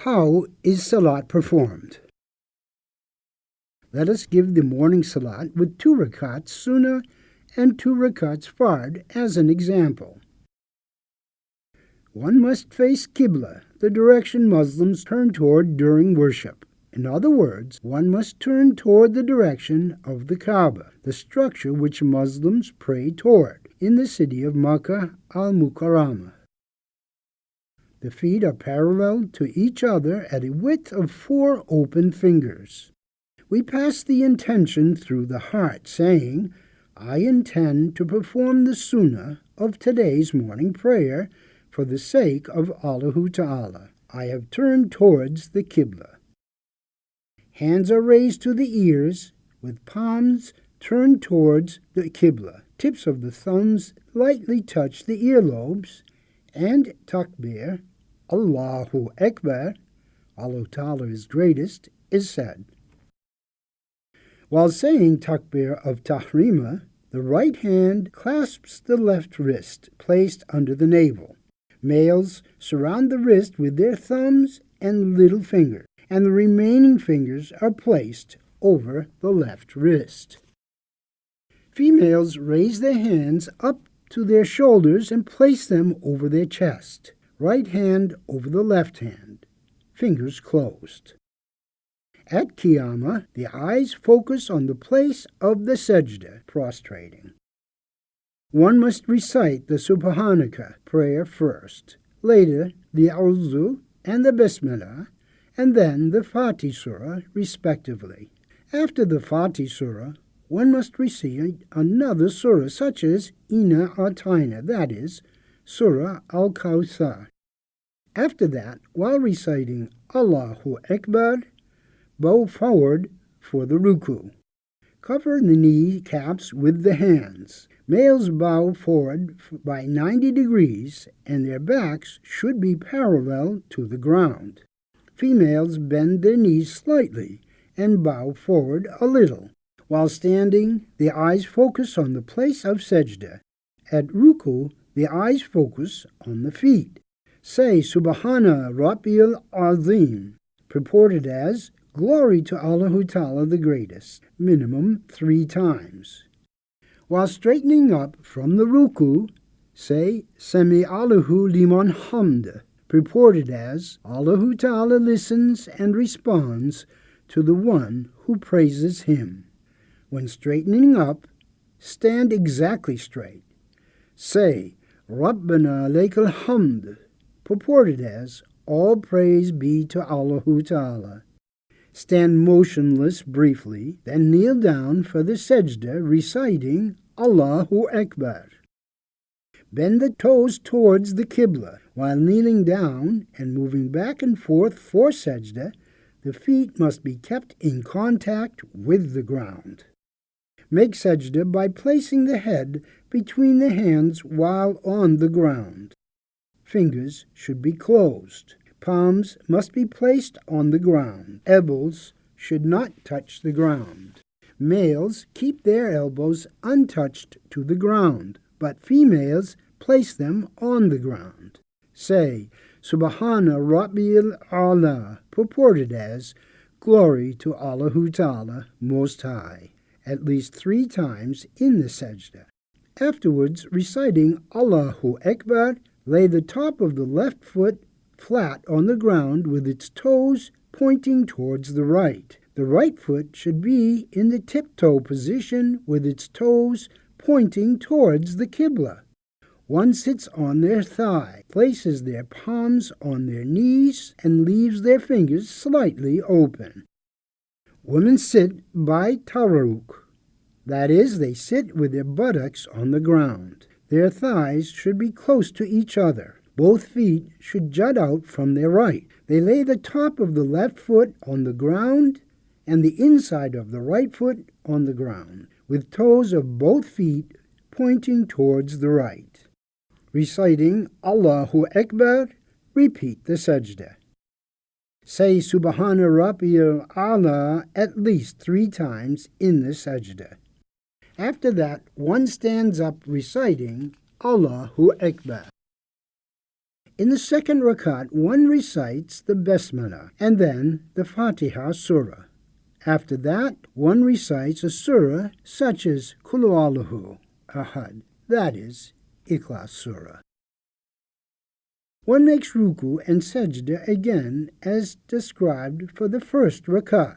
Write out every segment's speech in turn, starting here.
How is salat performed? Let us give the morning salat with 2 rakats sunnah and 2 rakats fard as an example. One must face Qibla, the direction Muslims turn toward during worship. In other words, one must turn toward the direction of the Kaaba, the structure which Muslims pray toward in the city of Makkah al-Mukarramah. The feet are parallel to each other at a width of 4 open fingers. We pass the intention through the heart, saying, I intend to perform the sunnah of today's morning prayer for the sake of Allah Ta'ala. I have turned towards the Qibla. Hands are raised to the ears, with palms turned towards the Qibla. Tips of the thumbs lightly touch the earlobes, and takbir, Allahu Akbar, Allah Ta'ala is greatest, is said. While saying takbir of tahrima, the right hand clasps the left wrist, placed under the navel. Males surround the wrist with their thumbs and little finger, and the remaining fingers are placed over the left wrist. Females raise their hands up to their shoulders and place them over their chest. Right hand over the left hand, fingers closed. At Qiyamah, the eyes focus on the place of the sajda, prostrating. One must recite the Subhanaka prayer first, later the A'udhu and the Bismillah, and then the Fatih Surah, respectively. After the Fatih Surah, one must recite another surah such as Inna Atayna, that is, Surah Al-Kawthar. After that, while reciting Allahu Akbar, bow forward for the ruku. Cover the knee caps with the hands. Males bow forward by 90 degrees, and their backs should be parallel to the ground. Females bend their knees slightly and bow forward a little. While standing, the eyes focus on the place of sajda. At ruku, the eyes focus on the feet. Say Subhana Rabbiyal Azim, purported as Glory to Allah Ta'ala the Greatest, minimum 3 times. While straightening up from the ruku, say Sami Allahu Liman Hamd, purported as Allah Ta'ala listens and responds to the one who praises him. When straightening up, stand exactly straight. Say Rabbana Lakal Hamd, purported as all praise be to Allah Ta'ala. Stand motionless briefly, then kneel down for the sajda, reciting Allahu Akbar. Bend the toes towards the Qibla. While kneeling down and moving back and forth for sajda, the feet must be kept in contact with the ground. Make sajda by placing the head between the hands while on the ground. Fingers should be closed. Palms must be placed on the ground. Elbows should not touch the ground. Males keep their elbows untouched to the ground, but females place them on the ground. Say, Subhana Rabbiyal A'la, purported as, Glory to Allah Ta'ala Most High, at least 3 times in the sajda. Afterwards, reciting Allahu Akbar, lay the top of the left foot flat on the ground with its toes pointing towards the right. The right foot should be in the tiptoe position with its toes pointing towards the Qibla. One sits on their thigh, places their palms on their knees, and leaves their fingers slightly open. Women sit by tawarruk, that is, they sit with their buttocks on the ground. Their thighs should be close to each other. Both feet should jut out from their right. They lay the top of the left foot on the ground and the inside of the right foot on the ground, with toes of both feet pointing towards the right. Reciting Allahu Akbar, repeat the sajda. Say Subhana Rabbiyal A'la at least 3 times in the sajda. After that, one stands up reciting Allahu Akbar. In the second rakat, one recites the Basmala and then the Fatiha Surah. After that, one recites a surah such as Kul Huwallahu Ahad, that is, Ikhlas Surah. One makes ruku and sajda again as described for the first rakat.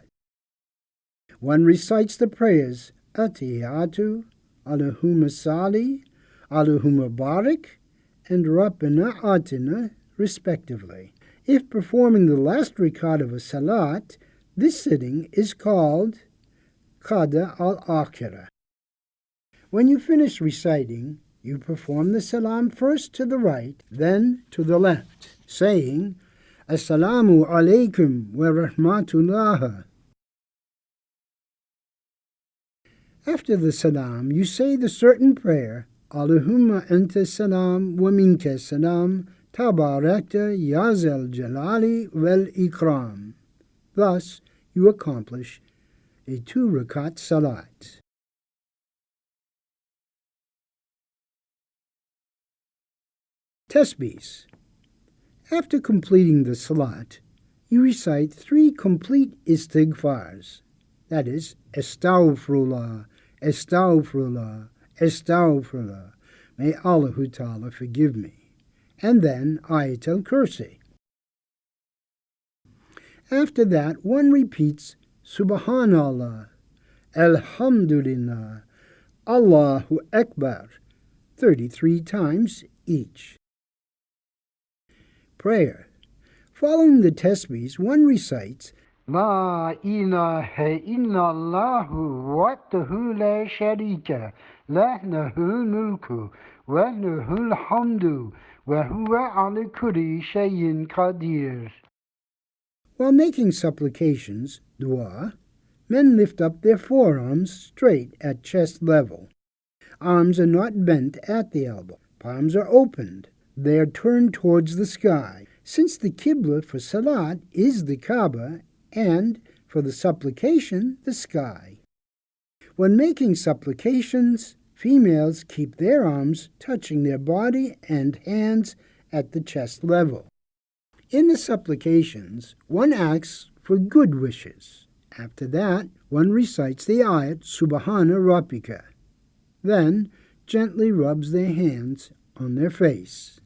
One recites the prayers Atihatu, Allahumma Salli, Allahumma Barik, and Rabbana Atina, respectively. If performing the last rakat of a salat, this sitting is called Qada al-Akhirah. When you finish reciting, you perform the salam first to the right, then to the left, saying, Assalamu alaikum wa rahmatullah. After the salam, you say the certain prayer, Allahumma anta salam wa minka salam, tabarakta ya zal jalali wal ikram. Thus, you accomplish a 2-rakat salat. Tasbihs. After completing the salat, you recite 3 complete istighfars, that is, Astaghfirullah, Astaghfirullah, Astaghfirullah, may Allah Ta'ala forgive me, and then Ayat al-Kursi. After that, one repeats Subhanallah, Alhamdulillah, Allahu Akbar, 33 times each. Prayer. Following the tasbihs, one recites La ilaha illallahu wahdahu la sharika lahul mulku wa lahul hamdu wa huwa ala kulli shay'in qadir. While making supplications, dua, men lift up their forearms straight at chest level. Arms are not bent at the elbow. Palms are opened. They are turned towards the sky. Since the Qibla for Salat is the Kaaba, and for the supplication, the sky. When making supplications, females keep their arms touching their body and hands at the chest level. In the supplications, one asks for good wishes. After that, one recites the ayat Subhana Rabbika, then gently rubs their hands on their face.